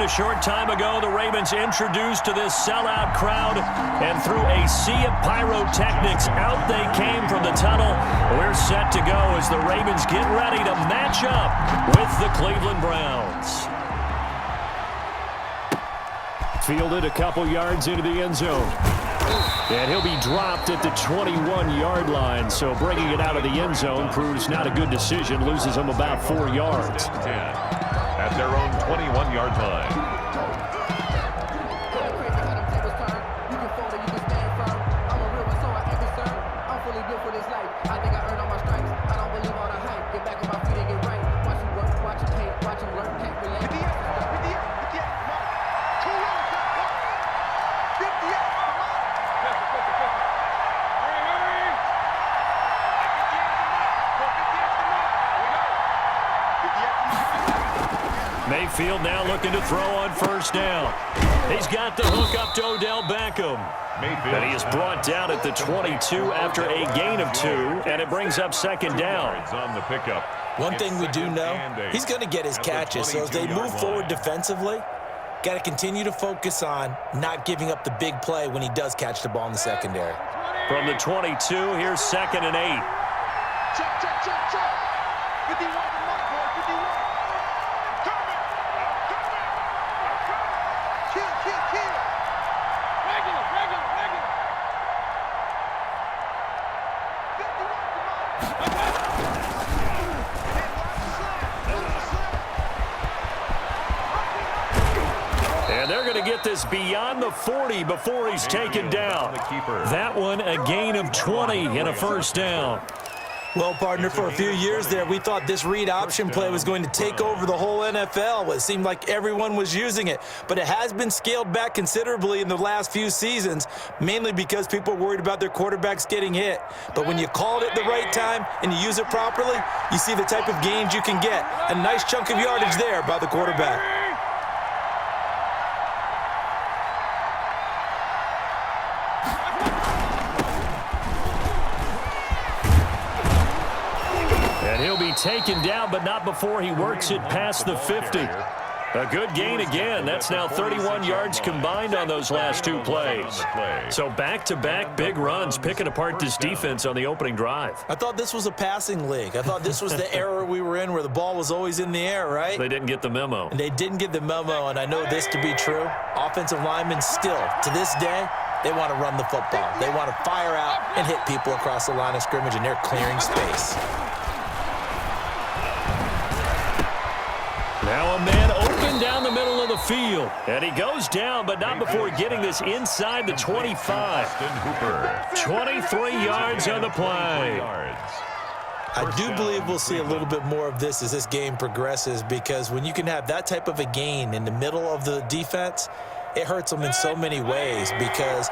a short time ago, the Ravens introduced to this sellout crowd, and through a sea of pyrotechnics, out they came from the tunnel. We're set to go as the Ravens get ready to match up with the Cleveland Browns. Fielded a couple yards into the end zone. And he'll be dropped at the 21-yard line, so bringing it out of the end zone proves not a good decision, loses him about 4 yards. At their own 21-yard line. Mayfield now looking to throw on first down. He's got the hook up to Odell Beckham. And he is brought down at the 22 after a gain of 2, and it brings up second down. On the pickup. One thing we do know, he's going to get his catches, so as they move forward defensively, got to continue to focus on not giving up the big play when he does catch the ball in the secondary. From the 22, here's 2nd and 8. Check, check, check, check. 51 to mark, boy, 51. Kill. Regular. 51 to mark. And they're going to get this beyond the 40 before he's taken down. That one a gain of 20 and a first down. Well, partner, for a few years there, we thought this read option play was going to take over the whole NFL. It seemed like everyone was using it, but it has been scaled back considerably in the last few seasons, mainly because people are worried about their quarterbacks getting hit. But when you call it at the right time and you use it properly, you see the type of gains you can get. A nice chunk of yardage there by the quarterback. And he'll be taken down, but not before he works it past the 50. A good gain again. That's now 31 yards combined on those last 2 plays. So back-to-back big runs, picking apart this defense on the opening drive. I thought this was a passing league. I thought this was the era we were in where the ball was always in the air, right? They didn't get the memo. And they didn't get the memo, and I know this to be true. Offensive linemen still, to this day, they want to run the football. They want to fire out and hit people across the line of scrimmage, and they're clearing space. Now a man open down the middle of the field. And he goes down, but not before getting this inside the 25. 23 yards on the play. I do believe we'll see a little bit more of this as this game progresses, because when you can have that type of a gain in the middle of the defense, it hurts them in so many ways, because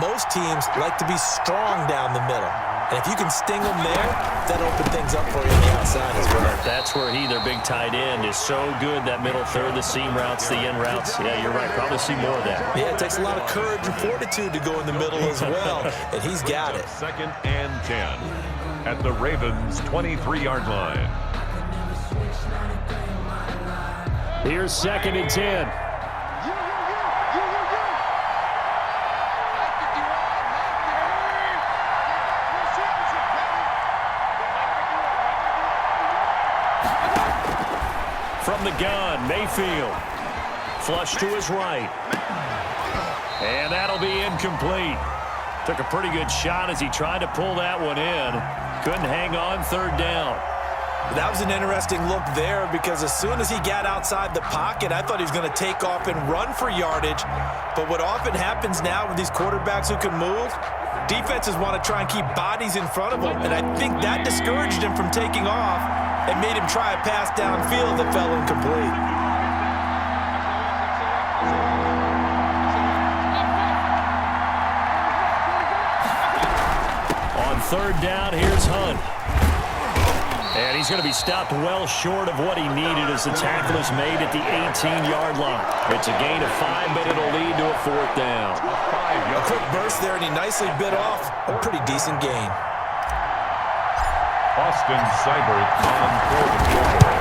most teams like to be strong down the middle. And if you can sting them there, that'll open things up for you on the outside as well. That's where their big tight end, is so good, that middle third, the seam routes, the in routes. Yeah, you're right. Probably see more of that. Yeah, it takes a lot of courage and fortitude to go in the middle as well, and he's got it. 2nd and 10 at the Ravens' 23-yard line. Here's 2nd and 10. From the gun, Mayfield. Flush to his right. And that'll be incomplete. Took a pretty good shot as he tried to pull that one in. Couldn't hang on, 3rd down. That was an interesting look there, because as soon as he got outside the pocket, I thought he was going to take off and run for yardage. But what often happens now with these quarterbacks who can move, defenses want to try and keep bodies in front of them, and I think that discouraged him from taking off and made him try a pass downfield that fell incomplete. On 3rd down, here's Hunt. And he's going to be stopped well short of what he needed as the tackle is made at the 18-yard line. It's a gain of 5, but it'll lead to a 4th down. A quick burst there, and he nicely bit off a pretty decent gain. Austin Seibert on 4th and 4.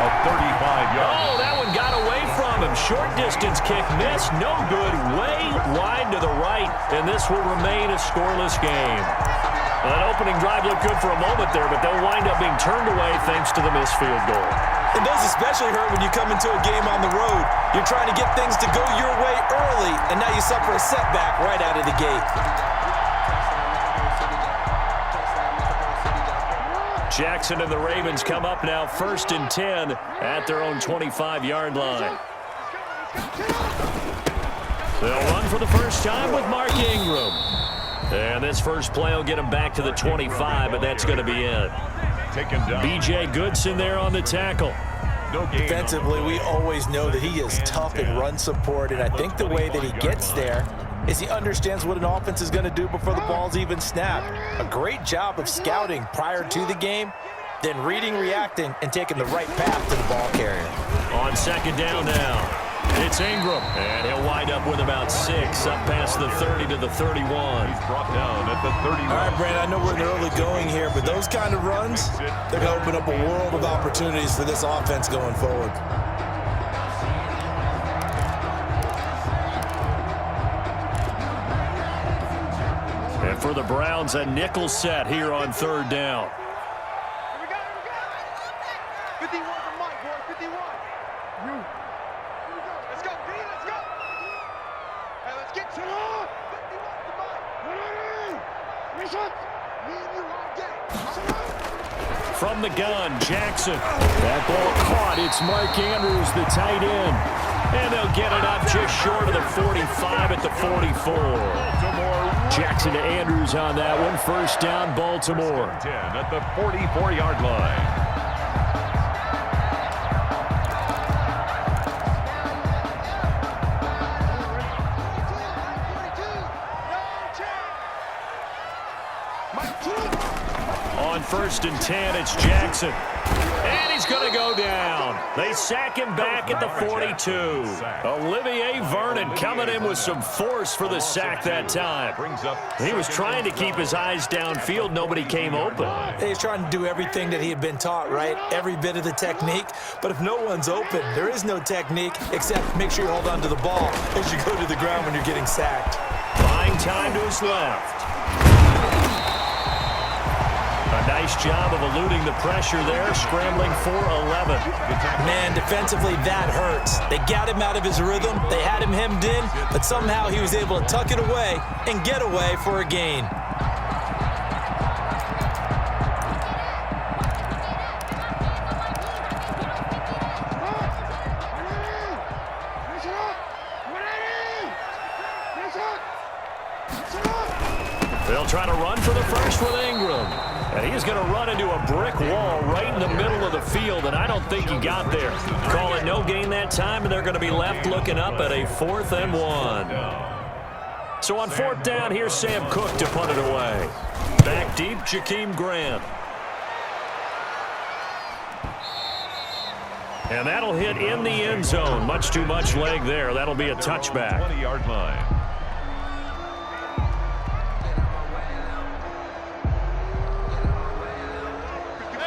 A 35-yard. Oh, that one got away from from him. Short distance kick missed. No good. Way wide to the right. And this will remain a scoreless game. Well, that opening drive looked good for a moment there, but they'll wind up being turned away thanks to the missed field goal. And those especially hurt when you come into a game on the road. You're trying to get things to go your way early, and now you suffer a setback right out of the gate. Jackson and the Ravens come up now 1st and 10 at their own 25-yard line. They'll run for the first time with Mark Ingram. And this first play will get him back to the 25, but that's going to be it. B.J. Goodson there on the tackle. Defensively, we always know that he is tough in run support, and I think the way that he gets there is he understands what an offense is going to do before the ball's even snapped. A great job of scouting prior to the game, then reading, reacting, and taking the right path to the ball carrier. On 2nd down now, it's Ingram, and he'll wind up with about 6 up past the 30 to the 31. He's brought down at the 31. All right, Brandon, I know we're in the early going here, but those kind of runs, they're going to open up a world of opportunities for this offense going forward. And for the Browns, a nickel set here on 3rd down. Here we go. 51 for Mike, boy. 51. Here we go. Let's go. Let's go. Hey, let's get to it. 51 for Mike. Reset. Me and you all day. From the gun, Jackson. That ball caught. It's Mark Andrews, the tight end. And they'll get it up just short of the 45 at the 44. Jackson to Andrews on that one. 1st down, Baltimore. 10 at the 44-yard line. On 1st and 10, it's Jackson. And he's going to go down. They sack him back at the 42. Olivier Vernon coming in with some force for the sack that time. He was trying to keep his eyes downfield. Nobody came open. He's trying to do everything that he had been taught, right? Every bit of the technique. But if no one's open, there is no technique except make sure you hold on to the ball as you go to the ground when you're getting sacked. Buying time to his left. A nice job of eluding the pressure there, scrambling for 11. Man, defensively, that hurts. They got him out of his rhythm. They had him hemmed in, but somehow he was able to tuck it away and get away for a gain. They'll try to run for the first with Ingram. And he's going to run into a brick wall right in the middle of the field, and I don't think he got there. Call it no gain that time, and they're going to be left looking up at a 4th and 1. So on 4th down, here's Sam Cook to punt it away. Back deep, Jakeem Grant. And that'll hit in the end zone. Much too much leg there. That'll be a touchback. 20-yard line.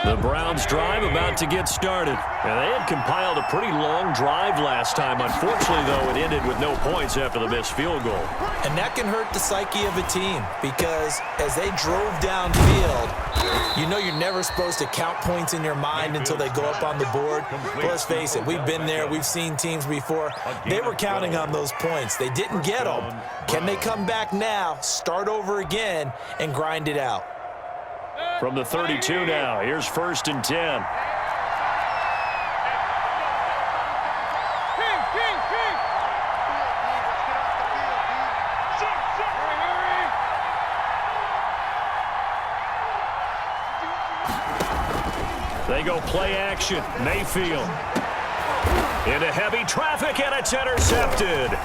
The Browns drive about to get started. And they had compiled a pretty long drive last time. Unfortunately, though, it ended with no points after the missed field goal. And that can hurt the psyche of a team because as they drove downfield, you know you're never supposed to count points in your mind until they go up on the board. But let's face it, we've been there. We've seen teams before. They were counting on those points. They didn't get them. Can they come back now, start over again, and grind it out? From the 32 now, here's 1st and 10. They go play action. Mayfield into heavy traffic, and it's intercepted.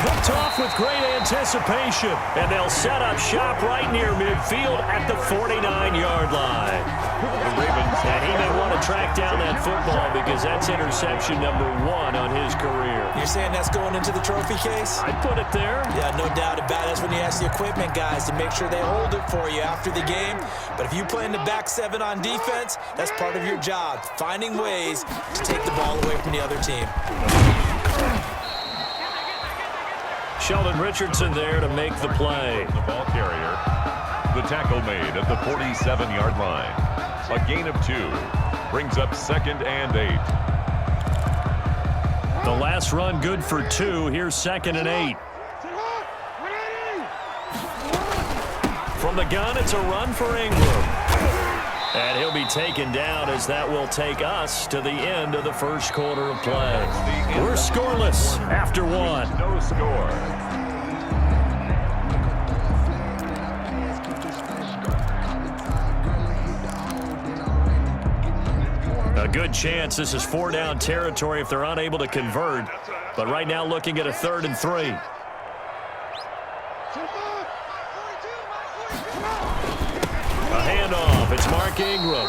Picked off with great anticipation, and they'll set up shop right near midfield at the 49-yard line. And he may want to track down that football because that's interception number 1 on his career. You're saying that's going into the trophy case? I'd put it there. Yeah, no doubt about it. That's when you ask the equipment guys to make sure they hold it for you after the game. But if you play in the back 7 on defense, that's part of your job, finding ways to take the ball away from the other team. Sheldon Richardson there to make the play. The ball carrier. The tackle made at the 47-yard line. A gain of 2 brings up 2nd and 8. The last run good for 2. Here's 2nd and 8. From the gun, it's a run for Ingram. And he'll be taken down as that will take us to the end of the first quarter of play. We're scoreless after 1. No score. A good chance this is 4-down territory if they're unable to convert. But right now looking at a 3rd and 3. A handoff. It's Mark Ingram.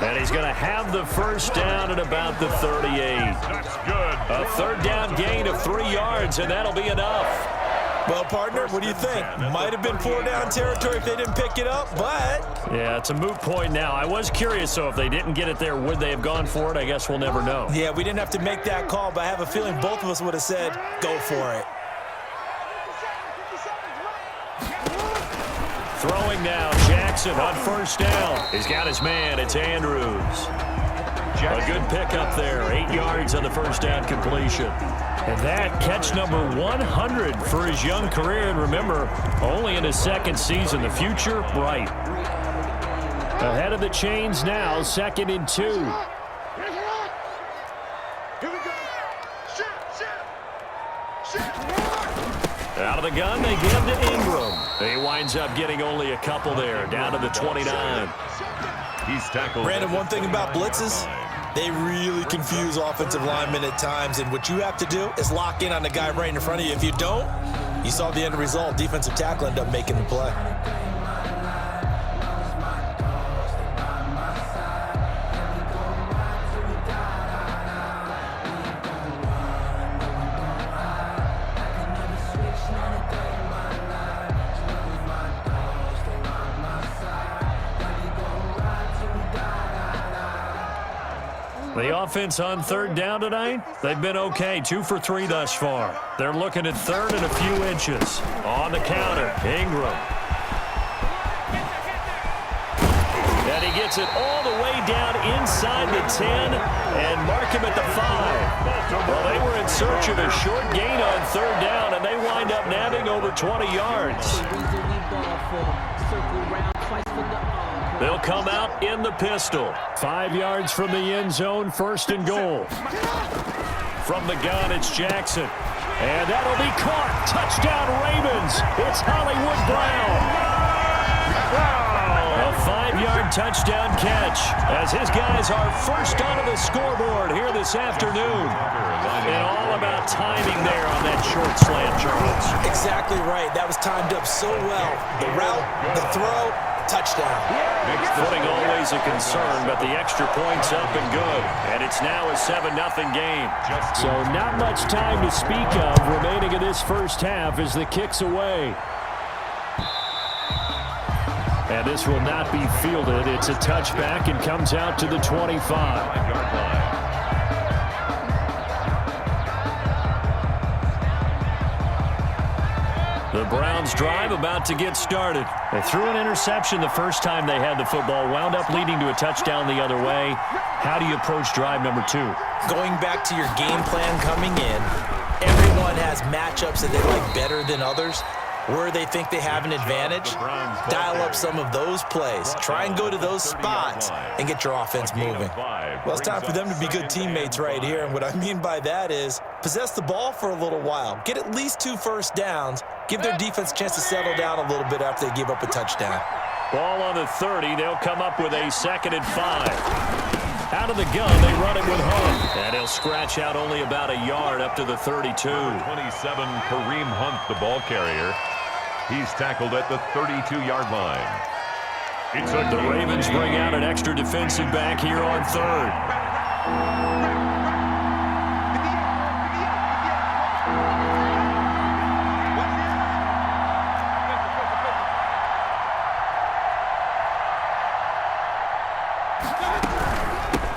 And he's going to have the first down at about the 38. That's good. A 3rd down gain of 3 yards, and that'll be enough. Well, partner, what do you think? Might have been 4-down territory if they didn't pick it up, but... Yeah, it's a moot point now. I was curious, so if they didn't get it there, would they have gone for it? I guess we'll never know. Yeah, we didn't have to make that call, but I have a feeling both of us would have said, go for it. Throwing now, Jackson on first down. He's got his man. It's Andrews. A good pickup there. 8 yards on the first down completion. And that catch number 100 for his young career. And remember, only in his 2nd season. The future, bright. Ahead of the chains now, 2nd and 2. Here we go. Out of the gun, they give to Ingram. He winds up getting only a couple there, down to the 29. He's tackled. Brandon, one thing about blitzes, they really confuse offensive linemen at times, and what you have to do is lock in on the guy right in front of you. If you don't, you saw the end result. Defensive tackle ended up making the play. The offense on 3rd down tonight, they've been okay. 2 for 3 thus far. They're looking at 3rd and a few inches. On the counter, Ingram. And he gets it all the way down inside the 10 and mark him at the 5. Well, they were in search of a short gain on 3rd down, and they wind up nabbing over 20 yards. They'll come out in the pistol. 5 yards from the end zone, 1st and goal. From the gun, it's Jackson. And that'll be caught. Touchdown, Ravens. It's Hollywood Brown. A 5-yard touchdown catch as his guys are first onto the scoreboard here this afternoon. And all about timing there on that short slant, Charles. Exactly right. That was timed up so well. The route, the throw, touchdown. Footing always a concern, but the extra point's up and good. And it's now a 7-0 game. So not much time to speak of remaining in this first half as the kick's away. And this will not be fielded. It's a touchback and comes out to the 25-yard line. The Browns drive about to get started. They threw an interception the first time they had the football, wound up leading to a touchdown the other way. How do you approach drive number 2? Going back to your game plan coming in, everyone has matchups that they like better than others. Where they think they have an advantage, dial up some of those plays. Try and go to those spots and get your offense moving. Well, it's time for them to be good teammates right here. And what I mean by that is possess the ball for a little while. Get at least 2 first downs. Give their defense a chance to settle down a little bit after they give up a touchdown. Ball on the 30. They'll come up with a 2nd and 5. Out of the gun, they run it with Hunt. And he'll scratch out only about a yard up to the 32. 27, Kareem Hunt, the ball carrier. He's tackled at the 32-yard line. The Ravens bring out an extra defensive back here on 3rd.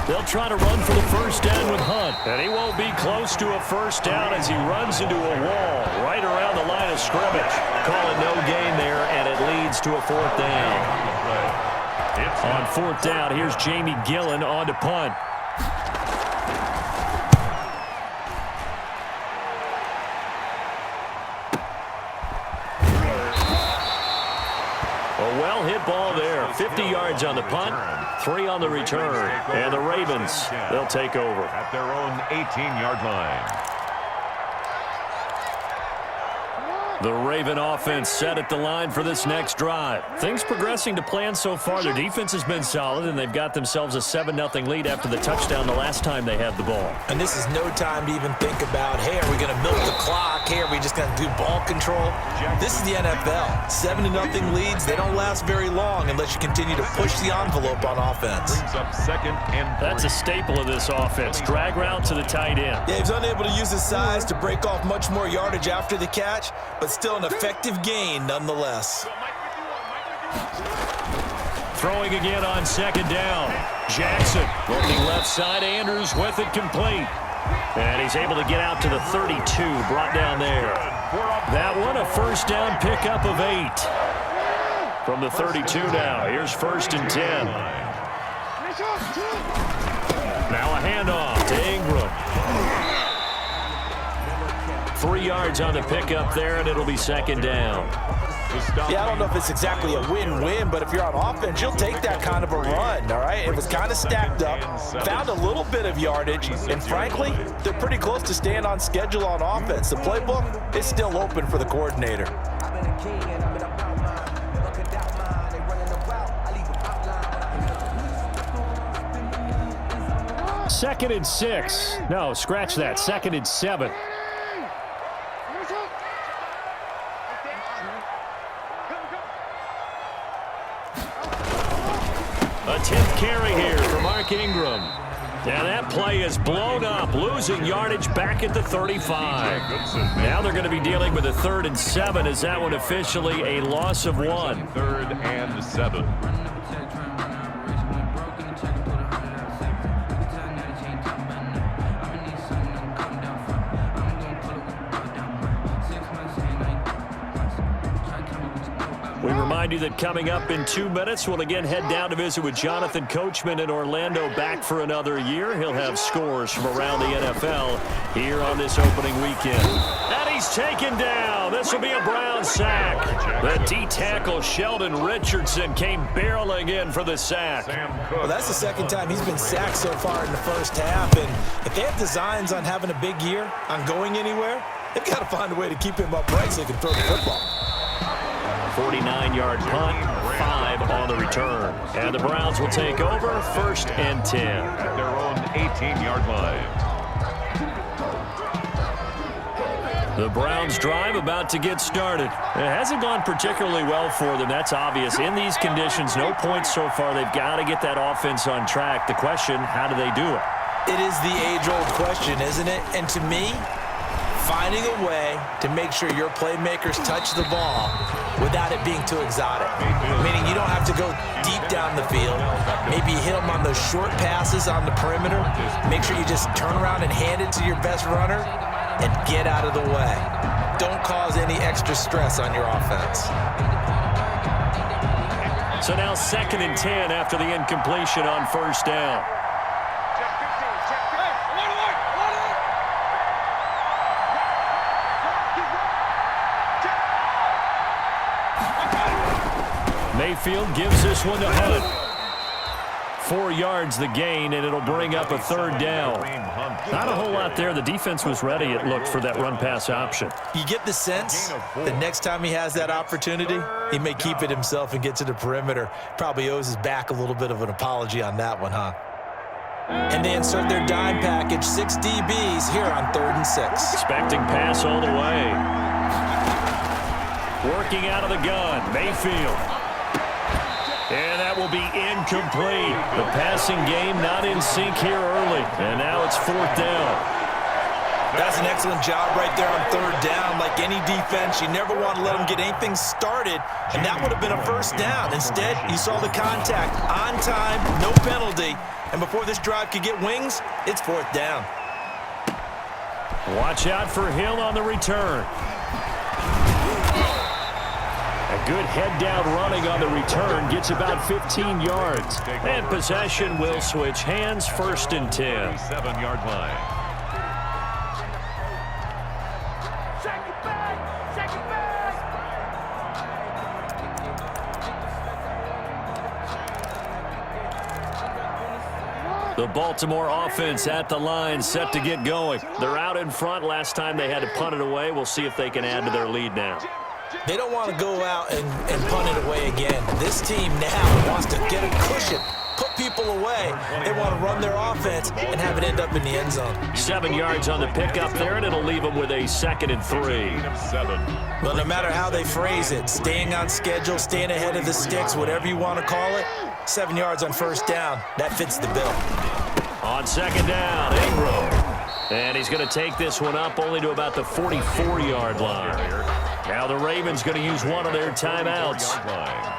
They'll They'll try to run for the first down with Hunt. And he won't be close to a first down as he runs into a wall right around the line of scrimmage. Calling no gain there, and it leads to a fourth down. On fourth down, here's Jamie Gillen on to punt. A well-hit ball there. 50 yards on the punt, 3 on the return. And the Ravens, they'll take over. At their own 18-yard line. The Raven offense set at the line for this next drive. Things progressing to plan so far. Their defense has been solid, and they've got themselves a 7-0 lead after the touchdown the last time they had the ball. And this is no time to even think about, hey, are we going to milk the clock? Hey, are we just going to do ball control? This is the NFL. 7-0 leads, they don't last very long unless you continue to push the envelope on offense. Brings up 2nd and 3. That's a staple of this offense. Drag route to the tight end. Yeah, he's unable to use his size to break off much more yardage after the catch, but still an effective gain nonetheless. Throwing again on 2nd down. Jackson looking left side. Andrews with it complete. And he's able to get out to the 32, brought down there. That one a first down pickup of 8. From the 32 now. Here's 1st and 10. Now a handoff to Ingram. 3 yards on the pickup there, and it'll be 2nd down. Yeah, I don't know if it's exactly a win-win, but if you're on offense, you'll take that kind of a run, all right? It was kind of stacked up, found a little bit of yardage, and frankly, they're pretty close to staying on schedule on offense. The playbook is still open for the coordinator. Second and 6. No, scratch that. 2nd and 7. A 10th carry here for Mark Ingram. And that play is blown up, losing yardage back at the 35. Now they're going to be dealing with a 3rd and 7. Is that one officially a loss of 1? 3rd and 7. We remind you that coming up in 2 minutes, we'll again head down to visit with Jonathan Coachman in Orlando, back for another year. He'll have scores from around the NFL here on this opening weekend. And he's taken down. This will be a Browns sack. The D-tackle Sheldon Richardson came barreling in for the sack. Well, that's the 2nd time he's been sacked so far in the first half. And if they have designs on having a big year, on going anywhere, they've got to find a way to keep him upright so he can throw the football. 49-yard punt, 5 on the return. And the Browns will take over, 1st and 10. At their own 18-yard line. The Browns drive about to get started. It hasn't gone particularly well for them, that's obvious. In these conditions, no points so far. They've got to get that offense on track. The question, how do they do it? It is the age-old question, isn't it? And to me, finding a way to make sure your playmakers touch the ball without it being too exotic. Meaning you don't have to go deep down the field. Maybe you hit them on those short passes on the perimeter. Make sure you just turn around and hand it to your best runner and get out of the way. Don't cause any extra stress on your offense. So now 2nd and 10 after the incompletion on 1st down. Mayfield gives this one to Hunt. 4 yards the gain, and it'll bring up a 3rd down. Not a whole lot there. The defense was ready, it looked, for that run-pass option. You get the sense that next time he has that opportunity, he may keep it himself and get to the perimeter. Probably owes his back a little bit of an apology on that one, huh? And they insert their dime package, 6 DBs here on 3rd and 6. Expecting pass all the way. Working out of the gun, Mayfield. And that will be incomplete. The passing game not in sync here early. And now it's 4th down. That's an excellent job right there on third down. Like any defense, you never want to let them get anything started, and that would have been a first down. Instead, you saw the contact on time, no penalty, and before this drive could get wings, it's fourth down. Watch out for Hill on the return. A good head-down running on the return gets about 15 yards. And possession will switch hands, 1st and 10. 7-yard line. The Baltimore offense at the line, set to get going. They're out in front. Last time they had to punt it away. We'll see if they can add to their lead now. They don't want to go out and punt it away again. This team now wants to get a cushion, put people away. They want to run their offense and have it end up in the end zone. 7 yards on the pickup there, and it'll leave them with a 2nd and 3. Well, no matter how they phrase it, staying on schedule, staying ahead of the sticks, whatever you want to call it, 7 yards on first down, that fits the bill. On 2nd down, Ingram. And he's going to take this one up only to about the 44-yard line. Now the Ravens going to use one of their timeouts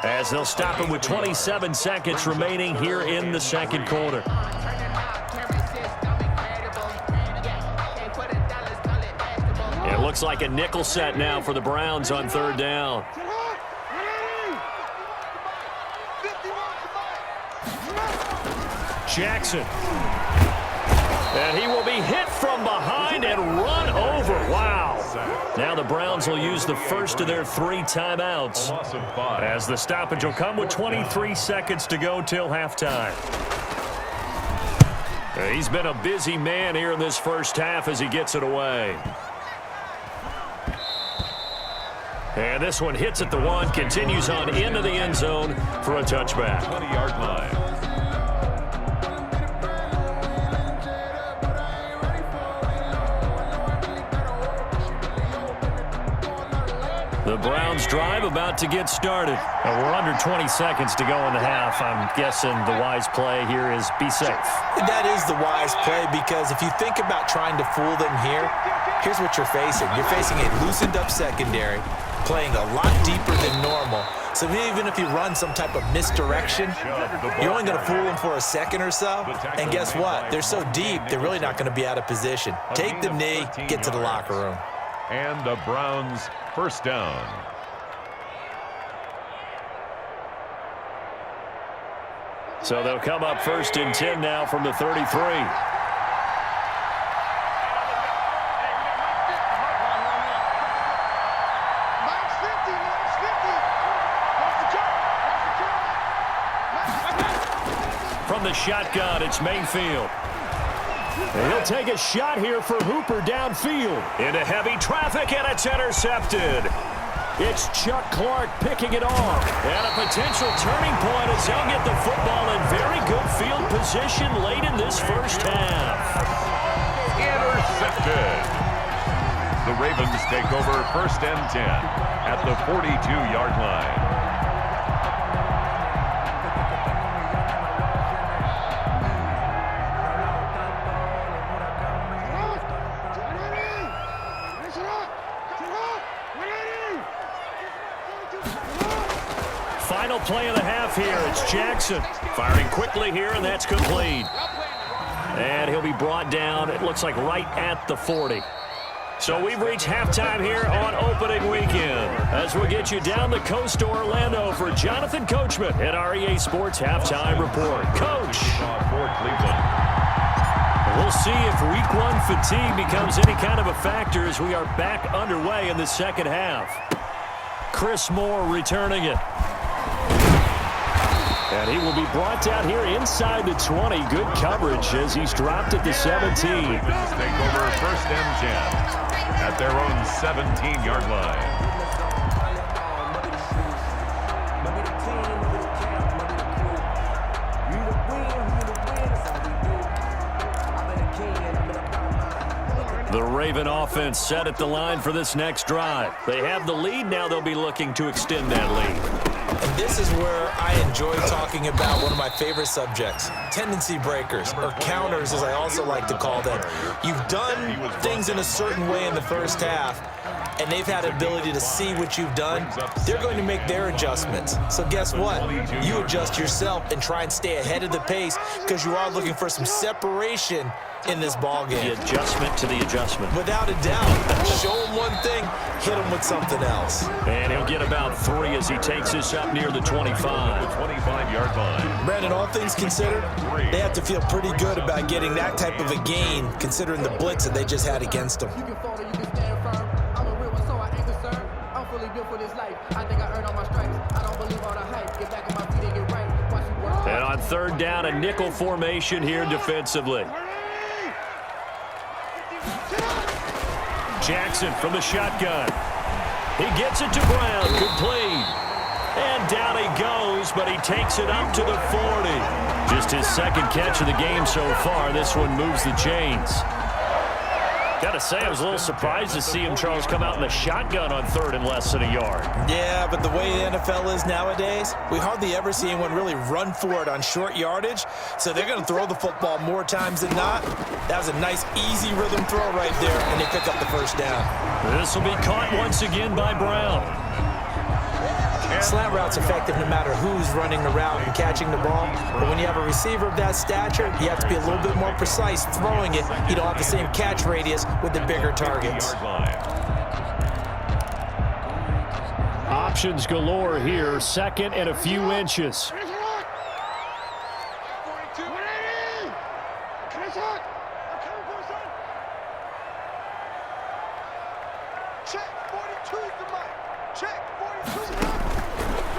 as they'll stop him with 27 seconds remaining here in the second quarter. It looks like a nickel set now for the Browns on 3rd down. Jackson. And he will be hit from behind and run over. Wow. Now the Browns will use the first of their 3 timeouts as the stoppage will come with 23 seconds to go till halftime. He's been a busy man here in this first half as he gets it away. And this one hits at the 1, continues on into the end zone for a touchback. 20-yard line. The Browns drive about to get started. And we're under 20 seconds to go in the half. I'm guessing the wise play here is be safe. That is the wise play because if you think about trying to fool them here, here's what you're facing. You're facing a loosened up secondary, playing a lot deeper than normal. So even if you run some type of misdirection, you're only going to fool them for a second or so. And guess what? They're so deep, they're really not going to be out of position. Take the knee, get to the locker room. And the Browns first down. So they'll come up 1st and 10 now from the 33. From the shotgun, it's Mayfield. And he'll take a shot here for Hooper downfield. Into heavy traffic, and it's intercepted. It's Chuck Clark picking it off. And a potential turning point as he'll get the football in very good field position late in this first half. Intercepted. The Ravens take over 1st and 10 at the 42-yard line. Final play of the half here. It's Jackson firing quickly here, and that's complete. And he'll be brought down, it looks like right at the 40. So we've reached halftime here on opening weekend as we get you down the coast to Orlando for Jonathan Coachman at REA Sports Halftime Report. Coach. We'll see if week 1 fatigue becomes any kind of a factor as we are back underway in the second half. Chris Moore returning it. And he will be brought down here inside the 20. Good coverage as he's dropped at the 17. Take over 1st and 10 at their own 17-yard line. The Raven offense set at the line for this next drive. They have the lead. Now they'll be looking to extend that lead. And this is where I enjoy talking about one of my favorite subjects, tendency breakers, or counters as I also like to call them. You've done things in a certain way in the first half, and they've had ability to see what you've done. They're going to make their adjustments. So guess what? You adjust yourself and try and stay ahead of the pace because you are looking for some separation in this ball game. The adjustment to the adjustment. Without a doubt. Show him one thing, hit him with something else. And he'll get about 3 as he takes this up near the 25. 25-yard line. Brandon, all things considered, they have to feel pretty good about getting that type of a gain considering the blitz that they just had against them. You can fall or you can stand firm. I'm a real one, so I ain't concerned. I'm fully built for this life. I think I earned all my stripes. I don't believe all the hype. Get back on my feet and get right. Watch you work. And on third down, a nickel formation here defensively. Jackson from the shotgun. He gets it to Brown, complete. And down he goes, but he takes it up to the 40. Just his second catch of the game so far. This one moves the chains. Gotta say, I was a little surprised to see him, Charles, come out in the shotgun on third and less than a yard. Yeah, but the way the NFL is nowadays, we hardly ever see anyone really run for it on short yardage, so they're going to throw the football more times than not. That was a nice, easy rhythm throw right there, and they pick up the first down. This will be caught once again by Brown. Slant route's effective no matter who's running the route and catching the ball, but when you have a receiver of that stature, you have to be a little bit more precise throwing it. You don't have the same catch radius with the bigger targets. Options galore here, second and a few inches.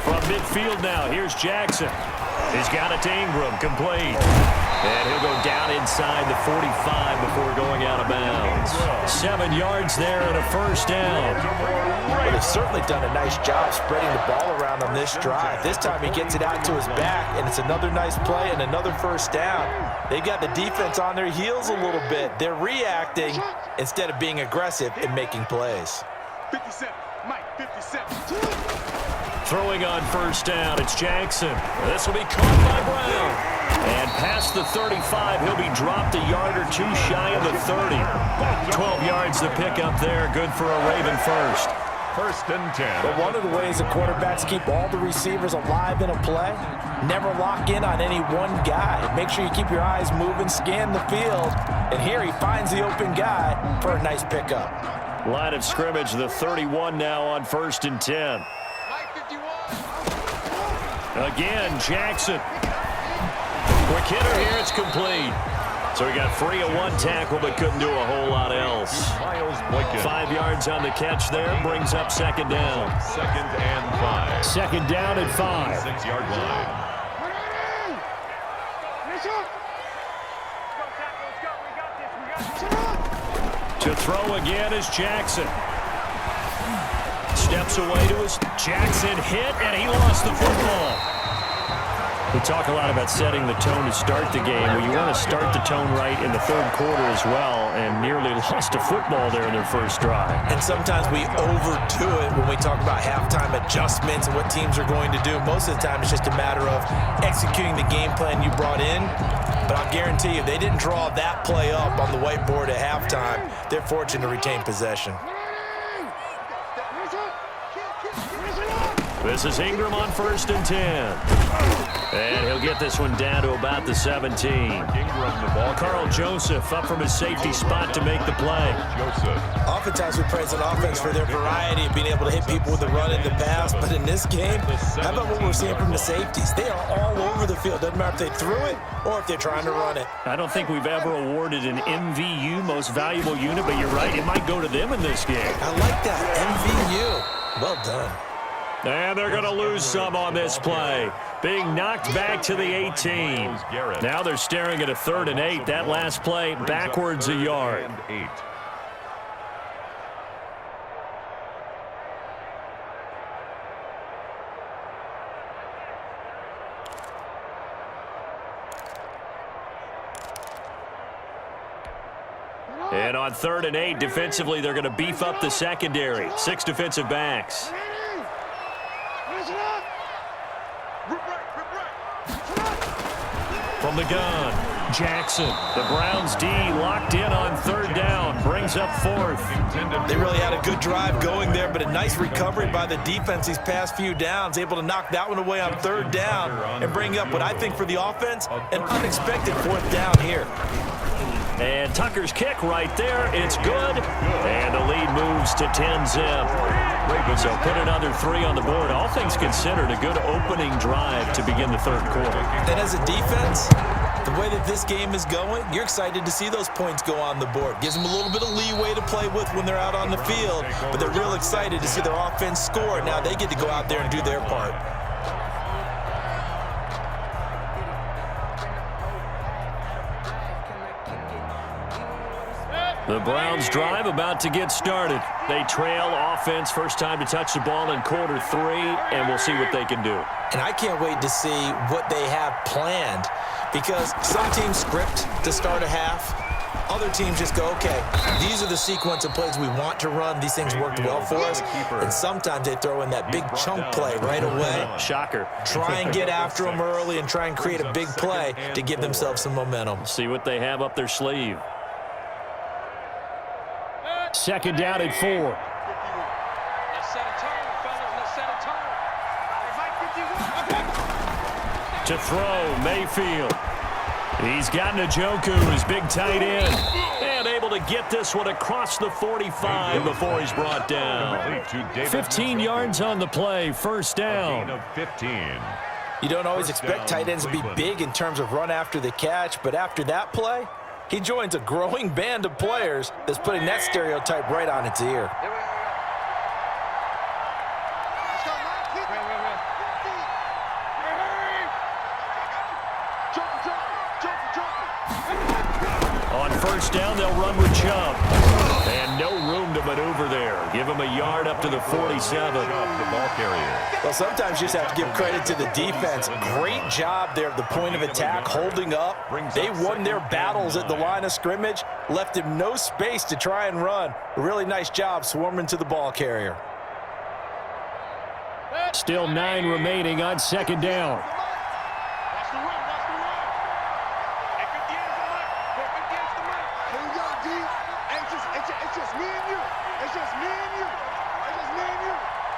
From midfield now, here's Jackson. He's got it to Ingram, complete. And he'll go down inside the 45 before going out of bounds. 7 yards there and a first down. Well, they've certainly done a nice job spreading the ball around on this drive. This time he gets it out to his back, and it's another nice play and another first down. They've got the defense on their heels a little bit. They're reacting instead of being aggressive and making plays. 57, Mike, 57. Throwing on first down, it's Jackson. This will be caught by Brown. And past the 35, he'll be dropped a yard or two shy of the 30. 12 yards to pick up there, good for a Raven first. First and 10. But one of the ways the quarterbacks keep all the receivers alive in a play, never lock in on any one guy. Make sure you keep your eyes moving, scan the field, and here he finds the open guy for a nice pickup. Line of scrimmage, the 31 now on first and 10. Again, Jackson. Quick hitter here, it's complete. So he got free of one tackle, but couldn't do a whole lot else. 5 yards on the catch there, brings up second down. Second and 5. Second down at 5. 6-yard line. To throw again is Jackson. Steps away to his Jackson hit, and he lost the football. We talk a lot about setting the tone to start the game. Well, you want to start the tone right in the third quarter as well, and nearly lost a football there in their first drive. And sometimes we overdo it when we talk about halftime adjustments and what teams are going to do. Most of the time, it's just a matter of executing the game plan you brought in. But I'll guarantee you, they didn't draw that play up on the whiteboard at halftime. They're fortunate to retain possession. This is Ingram on first and 10. And he'll get this one down to about the 17. Ingram, the ball. Carl Joseph up from his safety spot to make the play. Joseph. Oftentimes we praise an offense for their variety of being able to hit people with the run and the pass. But in this game, how about what we're seeing from the safeties? They are all over the field. Doesn't matter if they threw it or if they're trying to run it. I don't think we've ever awarded an MVU, most valuable unit, but you're right, it might go to them in this game. I like that. MVU. Well done. And they're going to lose some on this play. Being knocked back to the 18. Now they're staring at a 3rd and 8. That last play backwards a yard. And on 3rd and 8, defensively, they're going to beef up the secondary. 6 defensive backs. From the gun, Jackson. The Browns D locked in on third down. Brings up fourth. They really had a good drive going there, but a nice recovery by the defense these past few downs. Able to knock that one away on third down and bring up what I think for the offense, an unexpected fourth down here. And Tucker's kick right there. It's good. And the lead moves to 10-zip. So put another 3 on the board. All things considered, a good opening drive to begin the third quarter. And as a defense, the way that this game is going, you're excited to see those points go on the board. Gives them a little bit of leeway to play with when they're out on the field, but they're real excited to see their offense score. Now they get to go out there and do their part. The Browns drive about to get started. They trail offense, first time to touch the ball in quarter 3, and we'll see what they can do. And I can't wait to see what they have planned, because some teams script to start a half. Other teams just go, okay, these are the sequence of plays we want to run. These things worked well for us. And sometimes they throw in that big chunk play right away. Shocker. Try and get after them early and try and create a big play to give themselves some momentum. See what they have up their sleeve. Second down at 4. Let's set a tone, fellas. Let's set a tone. To throw, Mayfield. He's got Njoku, his big tight end. And able to get this one across the 45 before he's brought down. 15 yards on the play, first down. 15. You don't always expect tight ends to be big in terms of run after the catch, but after that play, he joins a growing band of players that's putting that stereotype right on its ear. On first down, they'll run with Chubb. And no room to maneuver there. Give him a yard up to the 47. The ball carrier. Well, sometimes you just have to give credit to the defense. Great job there at the point of attack, holding up. They won their battles at the line of scrimmage, left him no space to try and run. A really nice job swarming to the ball carrier. Still 9 remaining on second down. Watch the run, watch the run. Hey, 50 yards the mic. 50 yards the mic. Here we go, D. Hey, it's just me and you. It's just me and you. It's just me and you.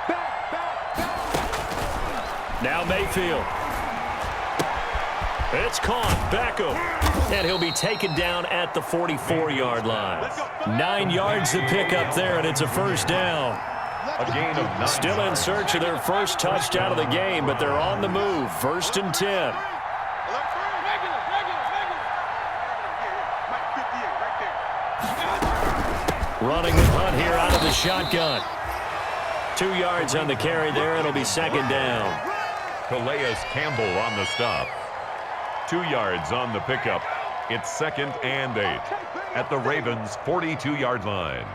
Back, back, back. Now Mayfield. It's caught. Beckham. And he'll be taken down at the 44-yard line. 9 yards to pick up there, and it's a first down. A gain of 9. Still in search of their first touchdown of the game, but they're on the move. First and 10. Running the punt here out of the shotgun. 2 yards on the carry there. It'll be second down. Calais Campbell on the stop. 2 yards on the pickup. It's second and 8 at the Ravens' 42-yard line.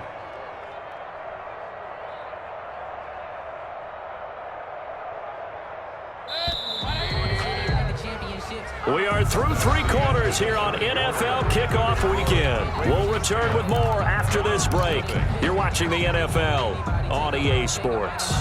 We are through 3 quarters here on NFL Kickoff Weekend. We'll return with more after this break. You're watching the NFL on EA Sports.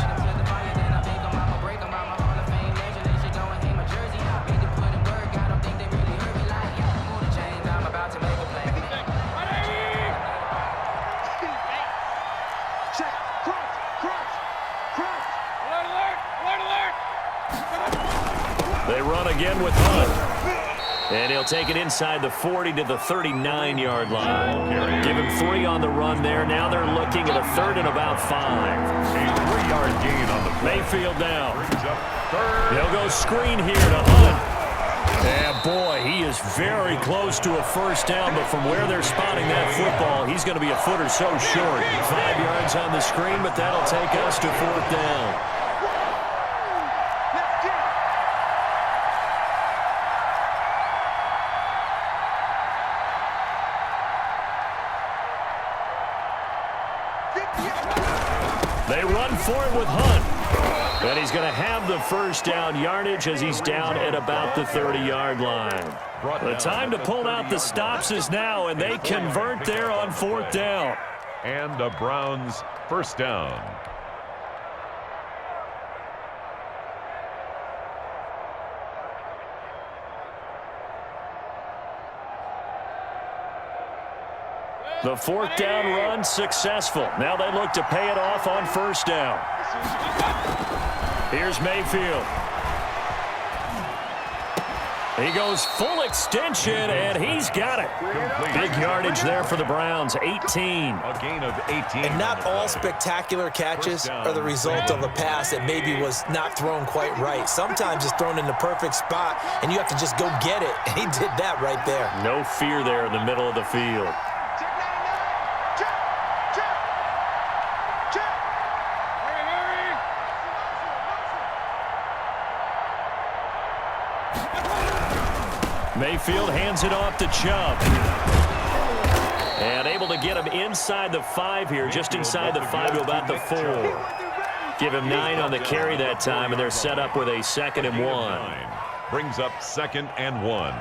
They run again with Hunt. And he'll take it inside the 40 to the 39-yard line. Give him 3 on the run there. Now they're looking at a third and about 5. A 3-yard gain on the play. Mayfield down. Brings up third. They'll go screen here to Hunt. And boy, he is very close to a first down, but from where they're spotting that football, he's going to be a foot or so short. 5 yards on the screen, but that'll take us to fourth down. They run for it with Hunt. And he's going to have the first down yardage as he's down at about the 30-yard line. The time to pull out the stops is now, and they convert there on fourth down. And the Browns' first down. The fourth down run successful. Now they look to pay it off on first down. Here's Mayfield. He goes full extension, and he's got it. Big yardage there for the Browns, 18. A gain of 18. And not all spectacular catches are the result of a pass that maybe was not thrown quite right. Sometimes it's thrown in the perfect spot, and you have to just go get it. And he did that right there. No fear there in the middle of the field. Mayfield hands it off to Chubb. And able to get him inside the 5 here, just inside the 5 to about the 4. Give him 9 on the carry that time, and they're set up with a 2nd and 1. Brings up 2nd and 1.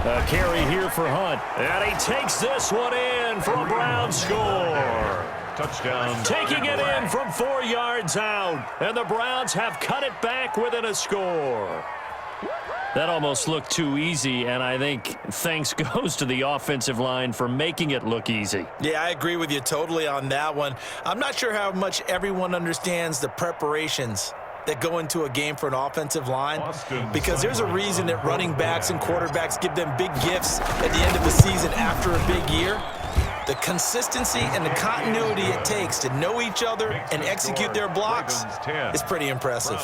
A carry here for Hunt. And he takes this one in for a Browns score. Touchdown. Taking it in from 4 yards out. And the Browns have cut it back within a score. That almost looked too easy, and I think thanks goes to the offensive line for making it look easy. Yeah, I agree with you totally on that one. I'm not sure how much everyone understands the preparations that go into a game for an offensive line, because there's a reason that running backs and quarterbacks give them big gifts at the end of the season after a big year. The consistency and the continuity it takes to know each other and execute their blocks is pretty impressive.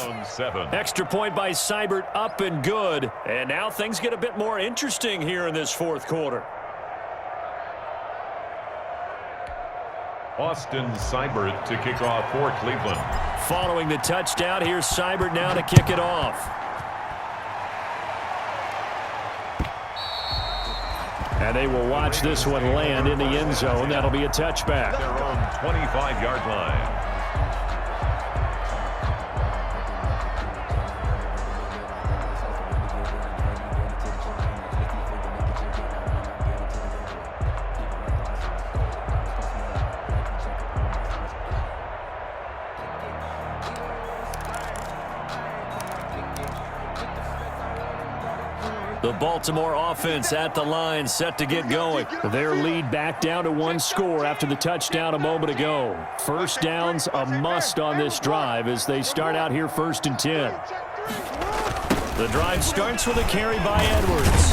Extra point by Seibert, up and good. And now things get a bit more interesting here in this 4th quarter. Austin Seibert to kick off for Cleveland. Following the touchdown, here's Seibert now to kick it off. And they will watch this one land in the end zone. That'll be a touchback. Their own 25-yard line. The Baltimore offense at the line, set to get going. Their lead back down to 1 score after the touchdown a moment ago. First down's a must on this drive as they start out here 1st and 10. The drive starts with a carry by Edwards.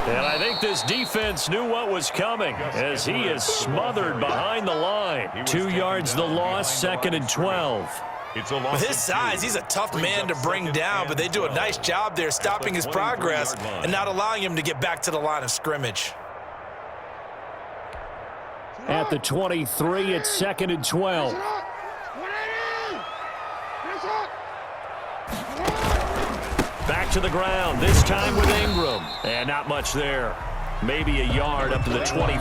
And I think this defense knew what was coming as he is smothered behind the line. 2 yards the loss, 2nd and 12. With his size, he's a tough man to bring down, but they do a nice job there stopping his progress and not allowing him to get back to the line of scrimmage. At the 23, it's 2nd and 12. Back to the ground, this time with Ingram. And not much there. Maybe a yard up to the 24.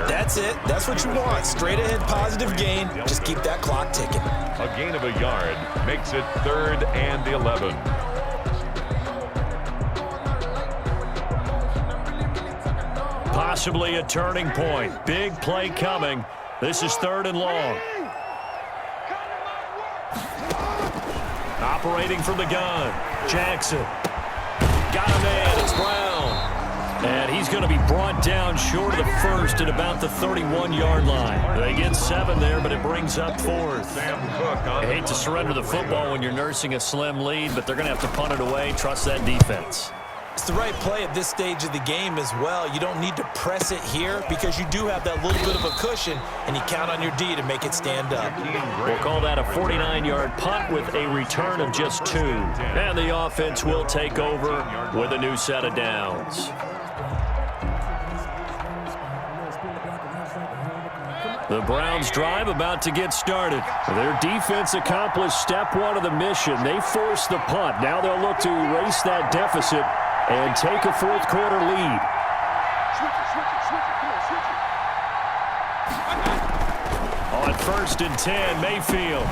That's it. That's what you want. Straight ahead positive gain. Just keep that clock ticking. A gain of a yard makes it 3rd and 11. Possibly a turning point. Big play coming. This is 3rd and long. Operating from the gun. Jackson. Got a man. It's Brown. And he's going to be brought down short of the 1st at about the 31-yard line. They get 7 there, but it brings up 4th. I hate to surrender the football when you're nursing a slim lead, but they're going to have to punt it away. Trust that defense. It's the right play at this stage of the game as well. You don't need to press it here because you do have that little bit of a cushion, and you count on your D to make it stand up. We'll call that a 49-yard punt with a return of just 2. And the offense will take over with a new set of downs. The Browns drive about to get started. Their defense accomplished step 1 of the mission. They forced the punt. Now they'll look to erase that deficit and take a 4th quarter lead. On 1st and 10. Mayfield.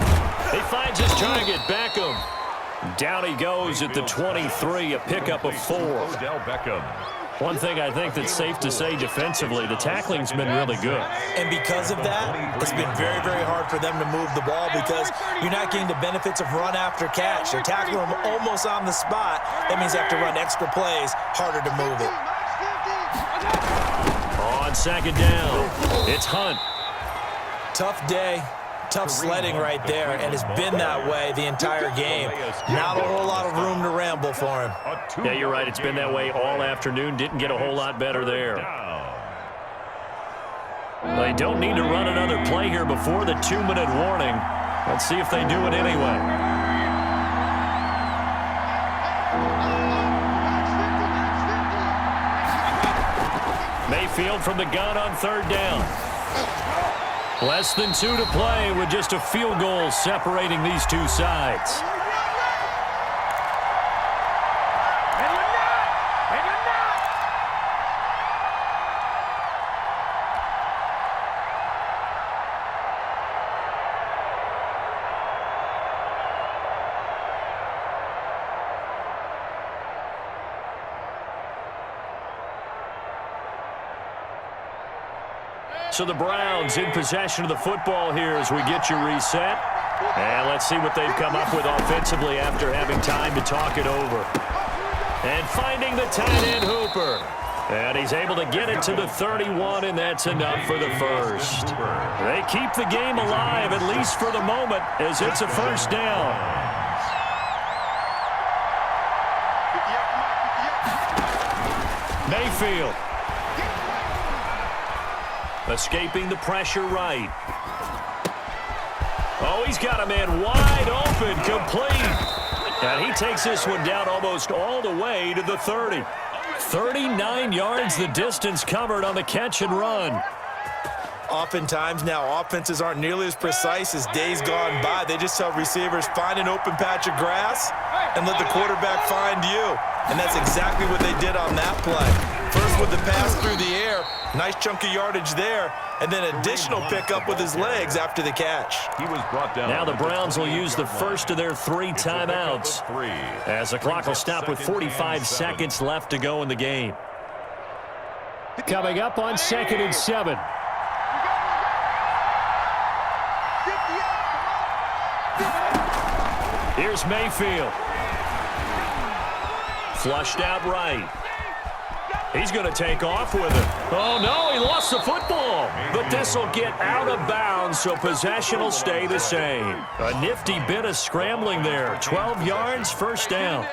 He finds his target, Beckham. Down he goes at the 23, a pickup of 4. Odell Beckham. One thing I think that's safe to say defensively, the tackling's been really good. And because of that, it's been very, very hard for them to move the ball because you're not getting the benefits of run after catch. They're tackling them almost on the spot. That means they have to run extra plays, harder to move it. On 2nd down, it's Hunt. Tough day, tough sledding right there, and it's been that way the entire game. Not a whole lot of room to ramble for him. Yeah, you're right. It's been that way all afternoon. Didn't get a whole lot better there. They don't need to run another play here before the 2-minute warning. Let's see if they do it anyway. Mayfield from the gun on 3rd down. Less than 2 to play with just a field goal separating these two sides. So the Browns in possession of the football here as we get you reset. And let's see what they've come up with offensively after having time to talk it over. And finding the tight end Hooper. And he's able to get it to the 31, and that's enough for the first. They keep the game alive, at least for the moment, as it's a 1st down. Mayfield. Escaping the pressure right. Oh, he's got a man wide open, complete. And he takes this one down almost all the way to the 30. 39 yards the distance covered on the catch and run. Oftentimes now, offenses aren't nearly as precise as days gone by. They just tell receivers, find an open patch of grass and let the quarterback find you. And that's exactly what they did on that play. First with the pass through the air, nice chunk of yardage there, and then additional pickup with his legs after the catch. He was brought down. Now the Browns will use the first of their 3 timeouts as the clock will stop with 45 seconds left to go in the game. Coming up on 2nd and 7. Here's Mayfield. Flushed out right. He's going to take off with it. Oh, no, he lost the football. But this will get out of bounds, so possession will stay the same. A nifty bit of scrambling there. 12 yards, 1st down.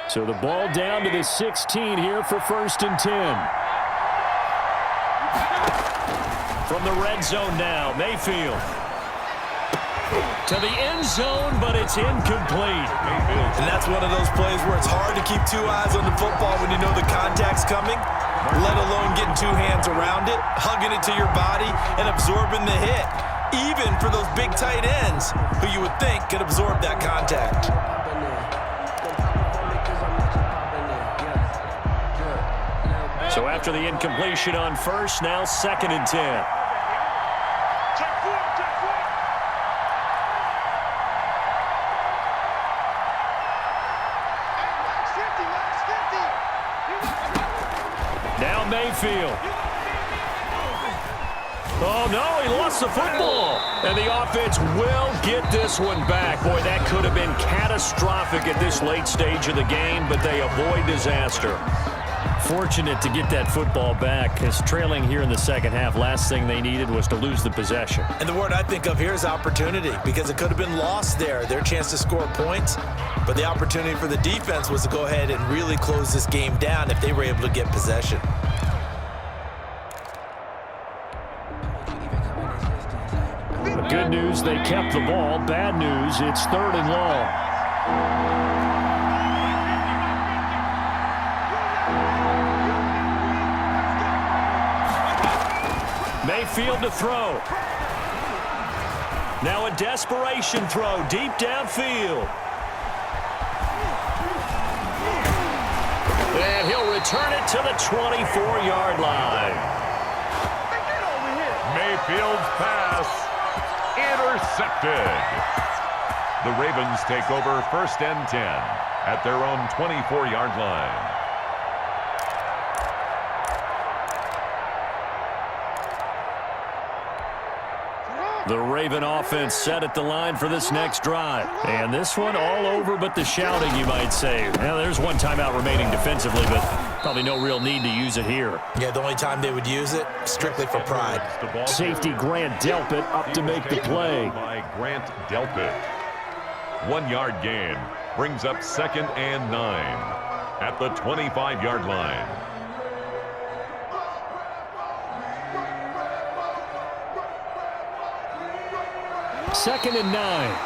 So the ball down to the 16 here for 1st and 10. From the red zone now, Mayfield. To the end zone, but it's incomplete. And that's one of those plays where it's hard to keep 2 eyes on the football when you know the contact's coming, let alone getting 2 hands around it, hugging it to your body, and absorbing the hit, even for those big tight ends who you would think could absorb that contact. So after the incompletion on 1st, now 2nd and 10. Now Mayfield. Oh, no, he lost the football. And the offense will get this one back. Boy, that could have been catastrophic at this late stage of the game, but they avoid disaster. Fortunate to get that football back, as trailing here in the 2nd half. Last thing they needed was to lose the possession. And the word I think of here is opportunity, because it could have been lost there, their chance to score points. But the opportunity for the defense was to go ahead and really close this game down if they were able to get possession. Good news, they kept the ball. Bad news, it's 3rd and long. Mayfield to throw. Now a desperation throw deep downfield. And he'll return it to the 24-yard line. Fields pass intercepted. The Ravens take over 1st and 10 at their own 24-yard line. The Raven offense set at the line for this next drive. And this one all over but the shouting, you might say. Now, there's one timeout remaining defensively, but probably no real need to use it here. Yeah, the only time they would use it, strictly for pride. Safety Grant Delpit up to make the play. By Grant Delpit. 1-yard gain brings up 2nd and 9 at the 25-yard line. Second and 9.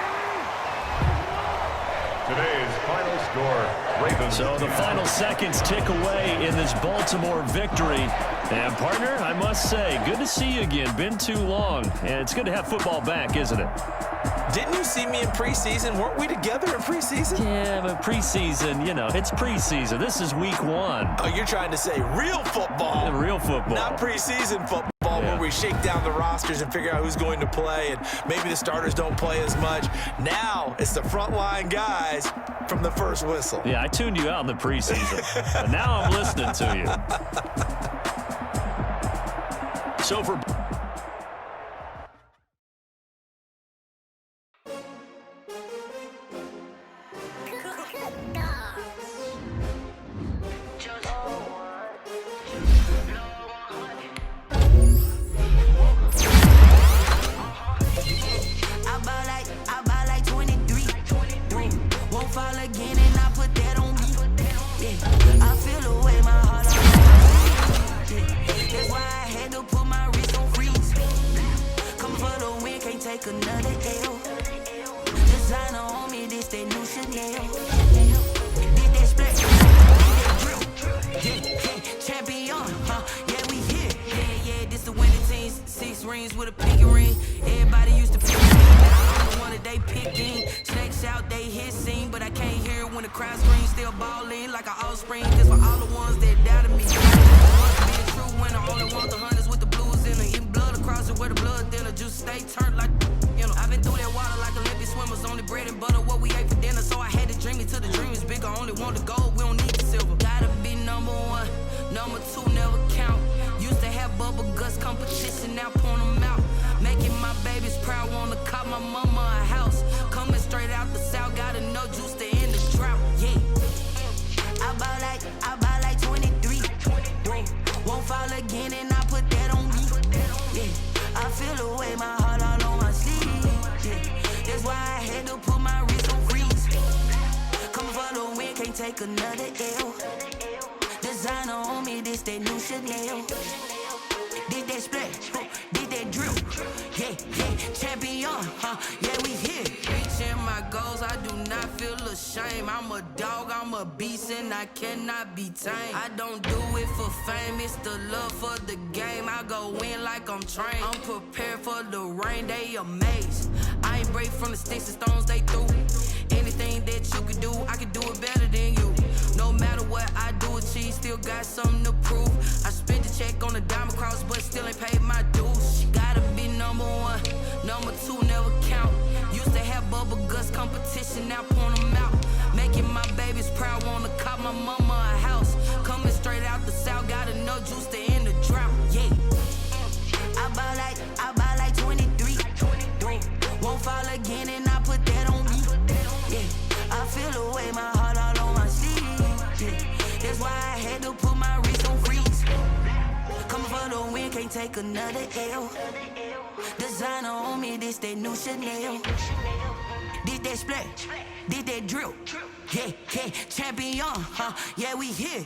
Today's final score, Ravens. So the final seconds tick away in this Baltimore victory. And, partner, I must say, good to see you again. Been too long. And it's good to have football back, isn't it? Didn't you see me in preseason? Weren't we together in preseason? Yeah, but preseason, you know, it's preseason. This is week 1. Oh, you're trying to say real football. Real football. Not preseason football. Yeah. Where we shake down the rosters and figure out who's going to play, and maybe the starters don't play as much. Now it's the frontline guys from the first whistle. Yeah, I tuned you out in the preseason. But now I'm listening to you. So for take another L. Designer on me, this that new Chanel. Did that splash, did that drill. Yeah, champion, yeah, we here. Reaching my goals, I do not feel ashamed. I'm a dog, I'm a beast, and I cannot be tamed. I don't do it for fame, it's the love for the game. I go in like I'm trained. I'm prepared for the rain, they amazed. I ain't break from the sticks and stones they threw. Anything that you could do, I could do it better than you. No matter what I do, achieve, still got something to prove. I spent the check on the diamond cross, but still ain't paid my dues. Gotta be number one, number two never count. Used to have bubble guts competition, now point them out. Making my babies proud, wanna cop my mama a house. Coming straight out the south, got enough juice to end the drought. Yeah, I buy like 23. Won't fall again, and I put that on me. Yeah, I feel the way, my heart all on my sleeve. Yeah, that's why I had to put my wrist on freeze. Coming for the win, can't take another L. Designer on me, this that new Chanel. Did that splash, did that drill. Yeah, champion, yeah, we here.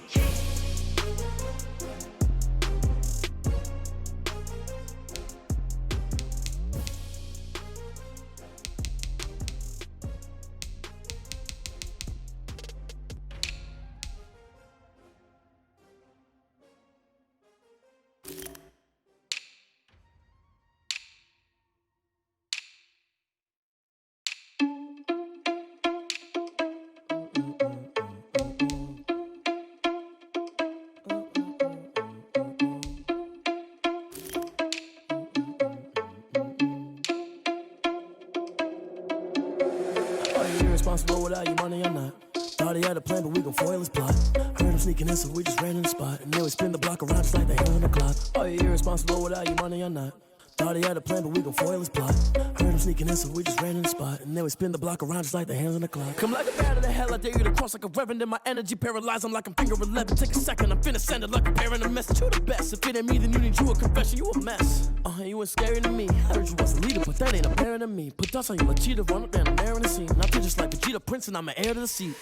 irresponsible without your money or not. Thought he had a plan, but we gon' foil his plot. Heard him sneaking in, so we just ran in the spot. And then we spin the block around just like the hand on the clock. Are you irresponsible without your money or not? Thought he had a plan, but we gon' foil his plot. Heard him sneaking in, so we just ran in the spot. And then we spin the block around just like the hands on the clock. Come like a bat of the hell, I dare you to cross like a reverend. And my energy paralyzed, I'm like I'm finger 11. Take a second, I'm finna send it like a parent a message. You the best, if it ain't me, then you need you a confession. You a mess, you ain't scary to me. I heard you was a leader, but that ain't apparent to me. Put dust on you, a cheater, run up and I'm there in the scene. And I feel just like Vegeta Prince and I'm an heir to the seat.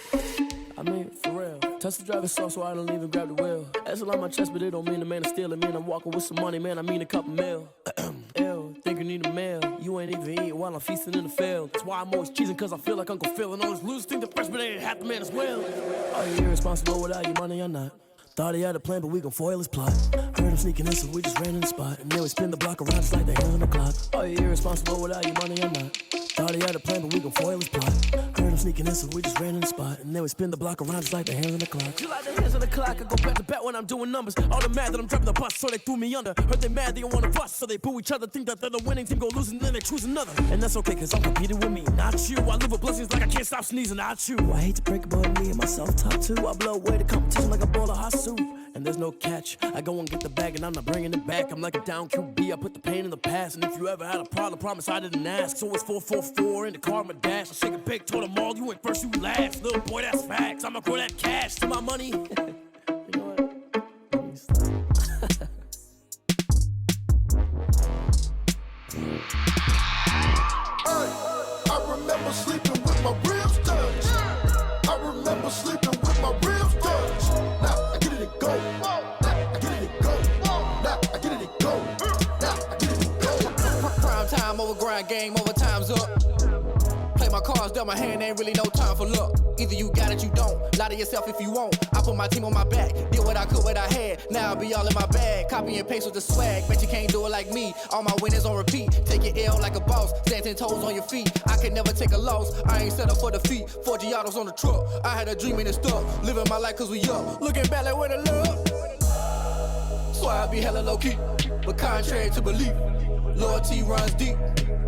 I mean, for real. Touch the driver's sauce so I don't even grab the wheel. That's on my chest, but it don't mean the man is stealing. Man, I'm walking with some money, man, I mean a couple mil. Ew, think you need a meal. You ain't even eating while I'm feasting in the field. That's why I'm always cheesing, cause I feel like Uncle Phil. And all those losers think the freshman ain't half the man as well. Are you irresponsible without your money or not? Thought he had a plan, but we gon' foil his plot. Heard him sneaking in, so we just ran in the spot. And then we spin the block around just like the hands on the clock. Are you irresponsible without your money or not? Thought he had a plan, but we gon' foil his plot. Heard him sneaking in, so we just ran in the spot. And then we spin the block around just like the hands on the clock. You like the hands on the clock, I go back to back when I'm doing numbers. All the mad that I'm driving the bus, so they threw me under. Heard they mad, they don't wanna bust, so they boo each other. Think that they're the winning team, go losing, then they choose another. And that's okay, cause I'm competing with me, not you. I live with blessings like I can't stop sneezing, not you. I hate to break it, but me and myself top two. I blow away the competition like a bowl of hot soup. And there's no catch, I go and get the bag and I'm not bringing it back. I'm like a down QB, I put the pain in the past. And if you ever had a problem, promise I didn't ask. So it's 444 in the car, my dash. I shake a big, told them all, you ain't first, you last. Little boy, that's facts, I'ma grow that cash to my money. You know what? I remember sleeping with my ribs touched. I remember sleeping with my ribs touched. Now I get it and go. Now I get it and go. Now I get it and go. Now I get it and go. Prime time over grind game, over time's up. Play my cards, dealt my hand, ain't really no time for luck. Either you got it, you don't. Lie to yourself if you won't. I put my team on my back, did what I could, what I had. Now I be all in my bag, copy and paste with the swag. Bet you can't do it like me. All my winners on repeat. Take your L like a boss, stand 10 toes on your feet. I can never take a loss. I ain't set up for defeat. 4 Giottos on the truck. I had a dream and it stuck. Living my life cause we up. Looking back like where the love. So I be hella low key, but contrary to belief, loyalty runs deep.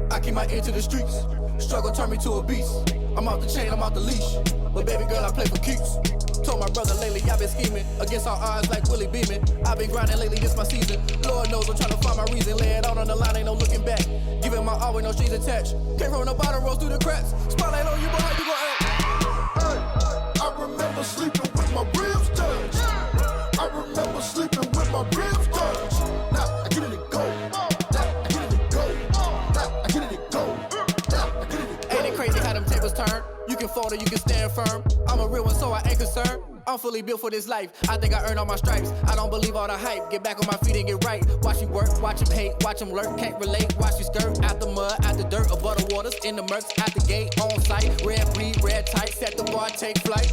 I keep my ear to the streets. Struggle turned me to a beast. I'm off the chain, I'm off the leash. But baby girl, I play for keeps. Told my brother lately I've been scheming against all odds like Willie Beeman. I've been grinding lately, this my season. Lord knows I'm trying to find my reason. Lay it out on the line, ain't no looking back. Giving my all with no strings attached. Can't roll no bottom, rolls through the cracks. Spotlight on you, but how you gon' act? Hey, I remember sleeping with my ribs touched. I remember sleeping with my ribs touched. Now I get it and go. Now I get it and go. Now I get it and go. Now I get it and go. Ain't it crazy how them tables turn? You can fold or you can stand firm. I'm a real one, so I ain't concerned. I'm fully built for this life. I think I earned all my stripes. I don't believe all the hype. Get back on my feet and get right. Watch you work, watch him hate, watch him lurk. Can't relate, watch you skirt. Out the mud, out the dirt, above the waters, in the murks, out the gate, on site. Red bleed, red tight, set the bar, take flight.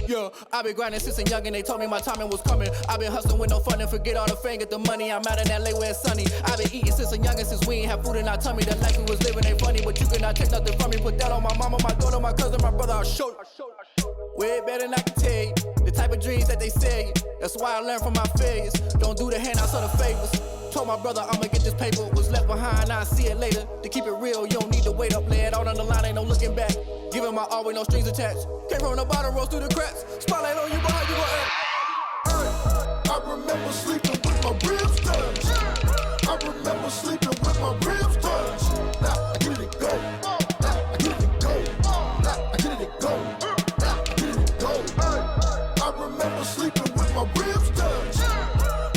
Yeah, I been grinding since a young and they told me my timing was coming. I been hustling with no fun and forget all the fame, get the money. I'm out in LA where it's sunny. I been eating since a young and since we ain't have food in our tummy. The life we was living ain't funny, but you cannot take nothing from me. Put that on my mama, my daughter, my cousin, my brother, I'll show you. Way better than I can tell you. The type of dreams that they sell you. That's why I learned from my failures. Don't do the handouts or the favors. Told my brother I'ma get this paper. Was left behind, I'll see it later. To keep it real, you don't need to wait up. Lay it out on the line, ain't no looking back. Giving my all with no strings attached. Can't roll no bottom, rolls through the cracks. Spotlight on you, but how you gon' act? Hey, I remember sleeping with my ribs touched. I remember sleeping with my ribs touched. Now I get it and go. Now I get it and go. Now I get it and go. Now I get it and go. Hey, I remember sleeping with my ribs touched.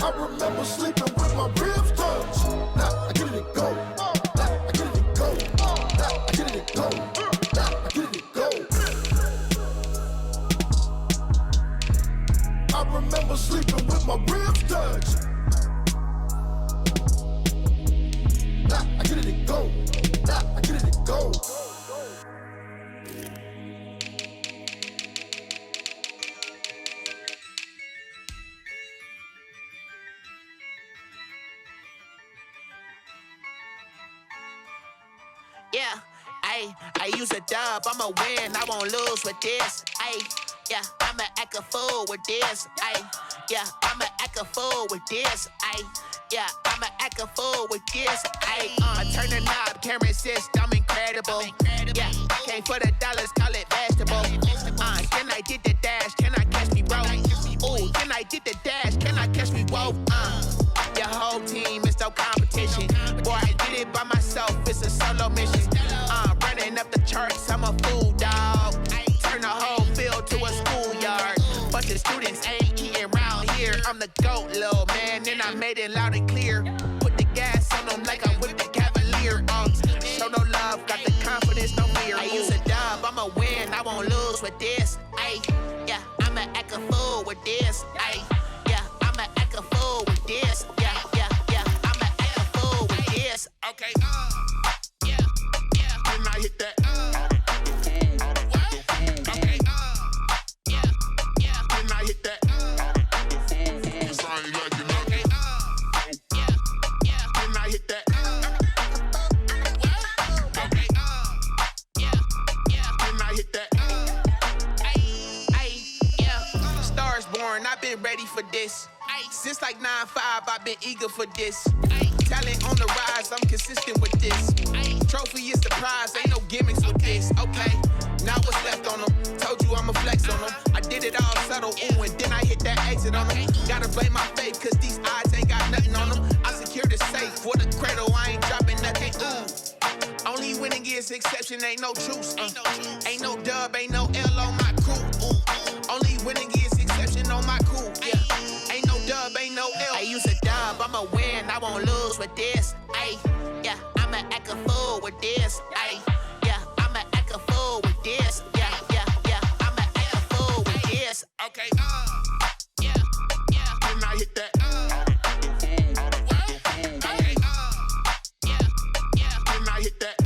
I remember sleeping with my ribs touched. Now I get it and go. Now I get it and go. Now I get it and go. Now I get it and go. I remember sleeping with my ribs touched. Now I get it and go. Now I get it and go. Yeah, I use a dub, I'ma win, I won't lose with this. Yeah, I'ma act a fool with this. Yeah, I'ma act a fool with this. Yeah, I'ma act a fool with this. I turn the knob, can't resist, I'm incredible. Yeah, came for the dollars, call it bad saying loud and clear. Put the gas on them like I'm with the Cavalier. Show no love, got the confidence, no fear. I use a dub, I'ma win, I won't lose with this. Ay, yeah, I'ma act a fool with this. Ay, yeah, I'ma act a fool with this. Yeah, yeah, yeah, I'ma act a fool with this. Okay, yeah, yeah. Then I hit that. Okay, yeah, yeah. Then I hit that. I've been ready for this. Since like 9-5, I've been eager for this. Talent on the rise, I'm consistent with this. Trophy is the prize, ain't no gimmicks with this. Okay, now what's left on them? Told you I'ma flex on them. I did it all subtle, ooh, and then I hit that exit on them. Gotta blame my faith, cause these eyes ain't got nothing on them. I secured the safe for the cradle, I ain't dropping nothing, ooh. Only winning is exception, ain't no truce. Ain't no dub, ain't no L on my crew. Only winning is exception on my crew. Yeah, ain't no dub, ain't no L. I use a dub, I'ma win, I won't lose with this. Ay, yeah, I'ma act a fool with this. Ay, yeah, I'ma act a fool with this. Yeah, yeah, yeah, I'ma act a fool with this. Okay, yeah, yeah. Then I hit that. Okay, yeah, yeah. Then I hit that. I ain't like it. Okay, yeah, yeah. Then I hit that.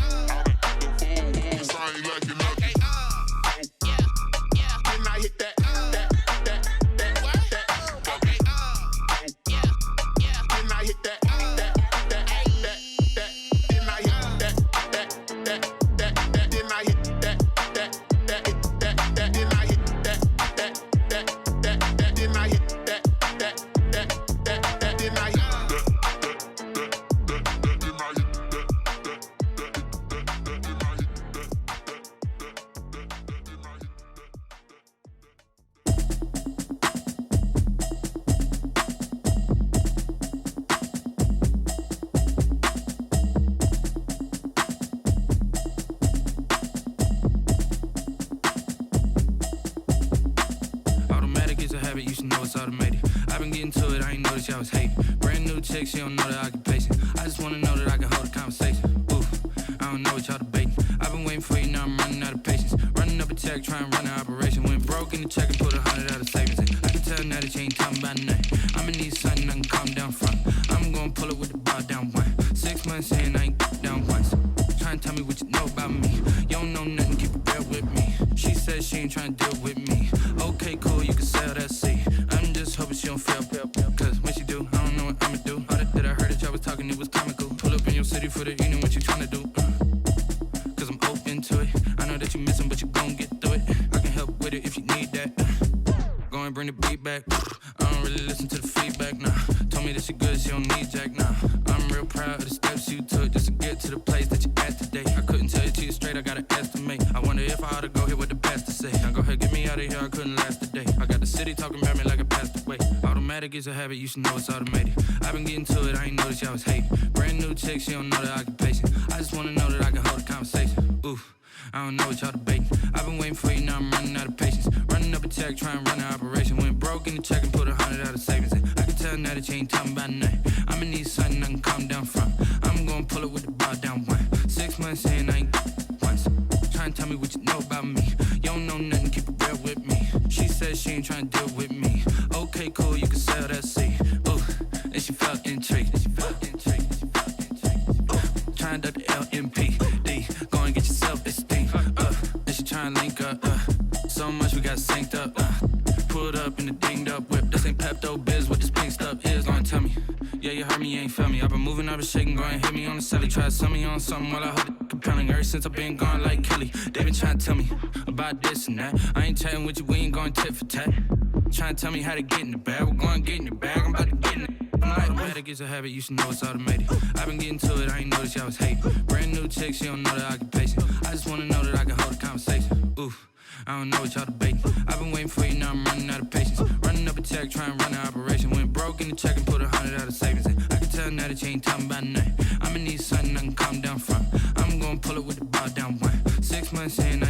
You should know it's automated. I've been getting to it, I ain't noticed y'all was hating. Brand new chick, she don't know the occupation. I just wanna know that I can hold a conversation. Oof, I don't know what y'all debating. I've been waiting for you, now I'm running out of patience. Running up a check, trying to run an operation. Went broke in the check and put 100 out of savings in. I can tell now that you ain't talking about nothing. I'ma need something I can calm down from. I'm gonna pull it with the bar down one. 6 months in, I ain't down once. Trying to tell me what you know about me. You don't know nothing, keep it real with me. She said she ain't trying to deal with me. Okay, cool, you can sell that seat. I'm just hoping she don't fail, cause when she do, I don't know what I'ma do. All that I heard that y'all was talking, it was comical. Pull up in your city for the evening, what you tryna do? Cause I'm open to it. I know that you missing, but you gon' get through it. I can help with it if you need that. Go and bring the beat back. I don't really listen to the feedback, nah. Told me that she good, she don't need jack, nah. I'm real proud of the steps you took just to get to the place that you at today. I couldn't tell you to you straight, I gotta estimate. I wonder if I ought to go here with the pastor say. Now go ahead, get me out of here, I couldn't last a day. I got the city talking about me like I passed away. Automatic is a habit, you should know it's automated. I've been getting to it, I ain't noticed y'all was hating. Brand new chick, she don't know the occupation. I just wanna know that I can hold a conversation. Oof, I don't know what y'all debating. I've been waiting for you, now I'm running out of patience. Running up a check, trying to run an operation. Went broke in the check and put 100 out of savings in. I can tell now that you ain't talking about nothing. I'ma need something I can calm down from. I'm gonna pull it with the bar down one. 6 months in, I ain't once. Trying to tell me what you know about me. You don't know nothing, keep it real with me. She said she ain't trying to deal with me. Okay, cool, you can sell that seat. Ooh, and she felt intrigued. Trying to the LMPD. Go and get your self-esteem. And she trying to link up. So much we got synced up. Pulled up in the dinged up whip. This ain't Pepto-Biz, what this pink stuff is. Don't tell me. Yeah, you heard me, you ain't felt me. I've been moving, I've been shaking, go and hit me on the celly. Try to sell me on something while I hold it compelling. Ever since I've been gone like Kelly, they been trying to tell me about this and that. I ain't chatting with you, we ain't going tit for tat. Trying to tell me how to get in the bag. We're going to get in the bag, I'm about to get in it. Automatic is a habit, you should know it's automated. I've been getting to it, I ain't noticed y'all was hating. Brand new chick, she don't know the occupation. I just wanna know that I can hold a conversation. Oof, I don't know what y'all debating. I've been waiting for you, now I'm running out of patience. Running up a check, trying to run an operation. Went broke in the check and put 100 out of savings in. I can tell now that you ain't talking about nothing. I'ma need something I can calm down from. I'm gonna pull it with the bar down one. 6 months in, I